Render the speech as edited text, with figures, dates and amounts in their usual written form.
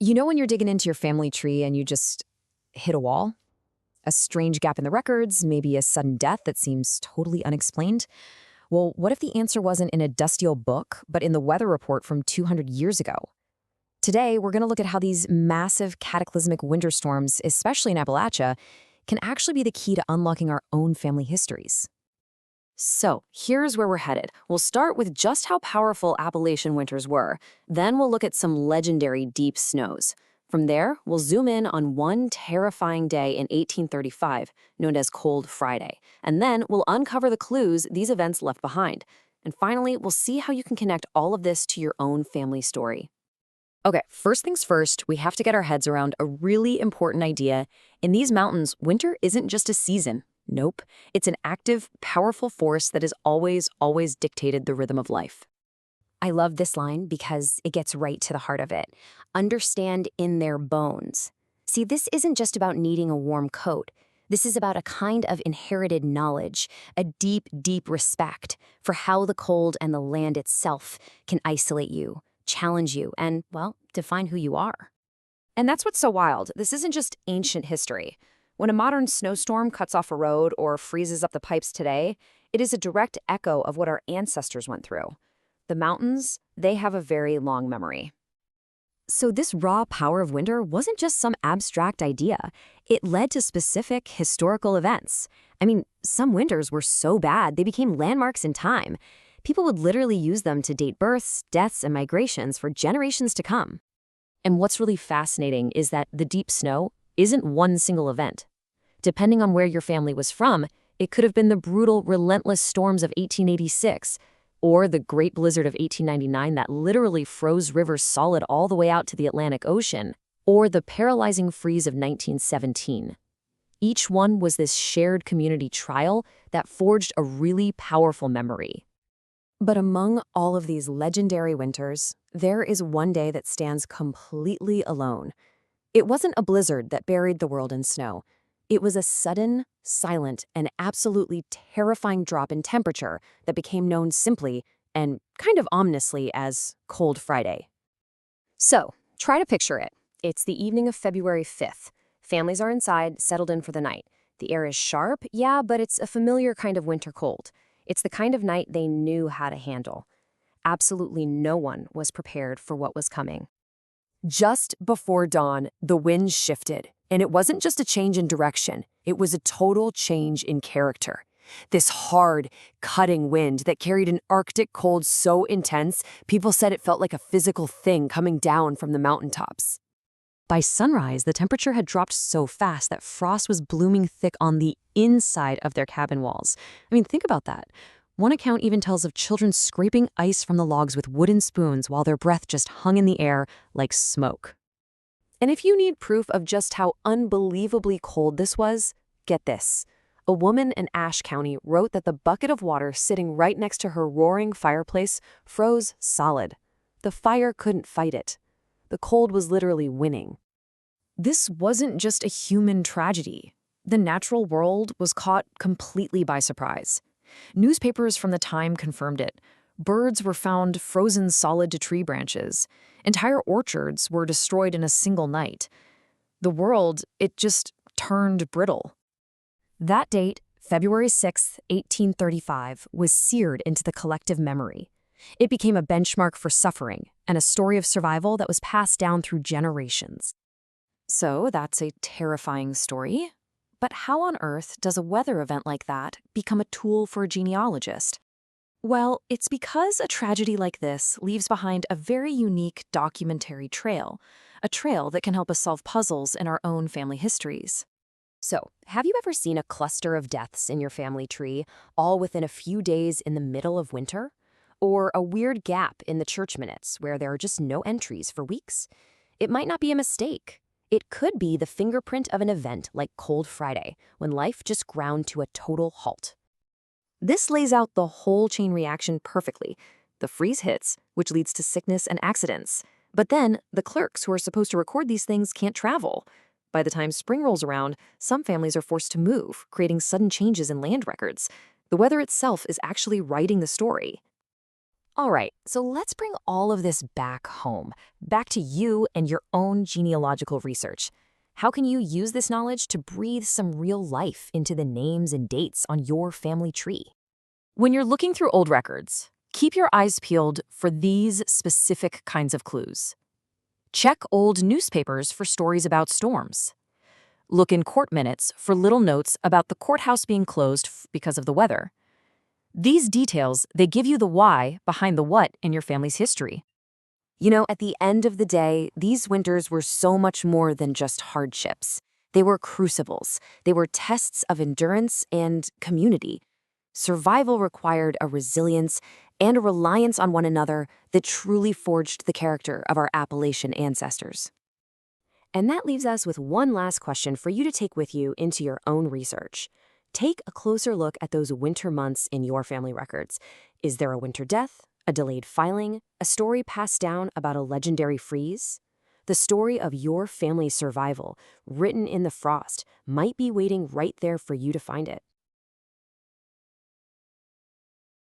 You know when you're digging into your family tree and you just hit a wall? A strange gap in the records, maybe a sudden death that seems totally unexplained? Well, what if the answer wasn't in a dusty old book, but in the weather report from 200 years ago? Today, we're going to look at how these massive cataclysmic winter storms, especially in Appalachia, can actually be the key to unlocking our own family histories. So, here's where we're headed. We'll start with just how powerful Appalachian winters were. Then we'll look at some legendary deep snows. From there, we'll zoom in on one terrifying day in 1835, known as Cold Friday. And then we'll uncover the clues these events left behind. And finally, we'll see how you can connect all of this to your own family story. Okay, first things first, we have to get our heads around a really important idea. In these mountains, winter isn't just a season. Nope. It's an active, powerful force that has always dictated the rhythm of life. I love this line because it gets right to the heart of it. Understand in their bones. See, this isn't just about needing a warm coat. This is about a kind of inherited knowledge, a deep respect for how the cold and the land itself can isolate you, challenge you, and, well, define who you are. And that's what's so wild. This isn't just ancient history. When a modern snowstorm cuts off a road or freezes up the pipes today, it is a direct echo of what our ancestors went through. The mountains, they have a very long memory. So this raw power of winter wasn't just some abstract idea. It led to specific historical events. I mean, some winters were so bad they became landmarks in time. People would literally use them to date births, deaths, and migrations for generations to come. And what's really fascinating is that the deep snow isn't one single event. Depending on where your family was from, it could have been the brutal, relentless storms of 1886, or the Great Blizzard of 1899 that literally froze rivers solid all the way out to the Atlantic Ocean, or the paralyzing freeze of 1917. Each one was this shared community trial that forged a really powerful memory. But among all of these legendary winters, there is one day that stands completely alone. It wasn't a blizzard that buried the world in snow. It was a sudden, silent, and absolutely terrifying drop in temperature that became known simply, and kind of ominously, as Cold Friday. So, try to picture it. It's the evening of February 5th. Families are inside, settled in for the night. The air is sharp, yeah, but it's a familiar kind of winter cold. It's the kind of night they knew how to handle. Absolutely no one was prepared for what was coming. Just before dawn, the wind shifted. And it wasn't just a change in direction, it was a total change in character. This hard, cutting wind that carried an Arctic cold so intense, people said it felt like a physical thing coming down from the mountaintops. By sunrise, the temperature had dropped so fast that frost was blooming thick on the inside of their cabin walls. I mean, think about that. One account even tells of children scraping ice from the logs with wooden spoons while their breath just hung in the air like smoke. And if you need proof of just how unbelievably cold this was, get this. A woman in Ashe County wrote that the bucket of water sitting right next to her roaring fireplace froze solid. The fire couldn't fight it. The cold was literally winning. This wasn't just a human tragedy. The natural world was caught completely by surprise. Newspapers from the time confirmed it. Birds were found frozen solid to tree branches. Entire orchards were destroyed in a single night. The world, it just turned brittle. That date, February 6, 1835, was seared into the collective memory. It became a benchmark for suffering and a story of survival that was passed down through generations. So that's a terrifying story. But how on earth does a weather event like that become a tool for a genealogist? Well, it's because a tragedy like this leaves behind a very unique documentary trail, a trail that can help us solve puzzles in our own family histories. So, have you ever seen a cluster of deaths in your family tree, all within a few days in the middle of winter? Or a weird gap in the church minutes where there are just no entries for weeks? It might not be a mistake. It could be the fingerprint of an event like Cold Friday, when life just ground to a total halt. This lays out the whole chain reaction perfectly. The freeze hits, which leads to sickness and accidents. But then, the clerks who are supposed to record these things can't travel. By the time spring rolls around, some families are forced to move, creating sudden changes in land records. The weather itself is actually writing the story. All right, so let's bring all of this back home, back to you and your own genealogical research. How can you use this knowledge to breathe some real life into the names and dates on your family tree? When you're looking through old records, keep your eyes peeled for these specific kinds of clues. Check old newspapers for stories about storms. Look in court minutes for little notes about the courthouse being closed because of the weather. These details, they give you the why behind the what in your family's history. You know, at the end of the day, these winters were so much more than just hardships. They were crucibles. They were tests of endurance and community. Survival required a resilience and a reliance on one another that truly forged the character of our Appalachian ancestors. And that leaves us with one last question for you to take with you into your own research. Take a closer look at those winter months in your family records. Is there a winter death, a delayed filing, a story passed down about a legendary freeze? The story of your family's survival, written in the frost, might be waiting right there for you to find it.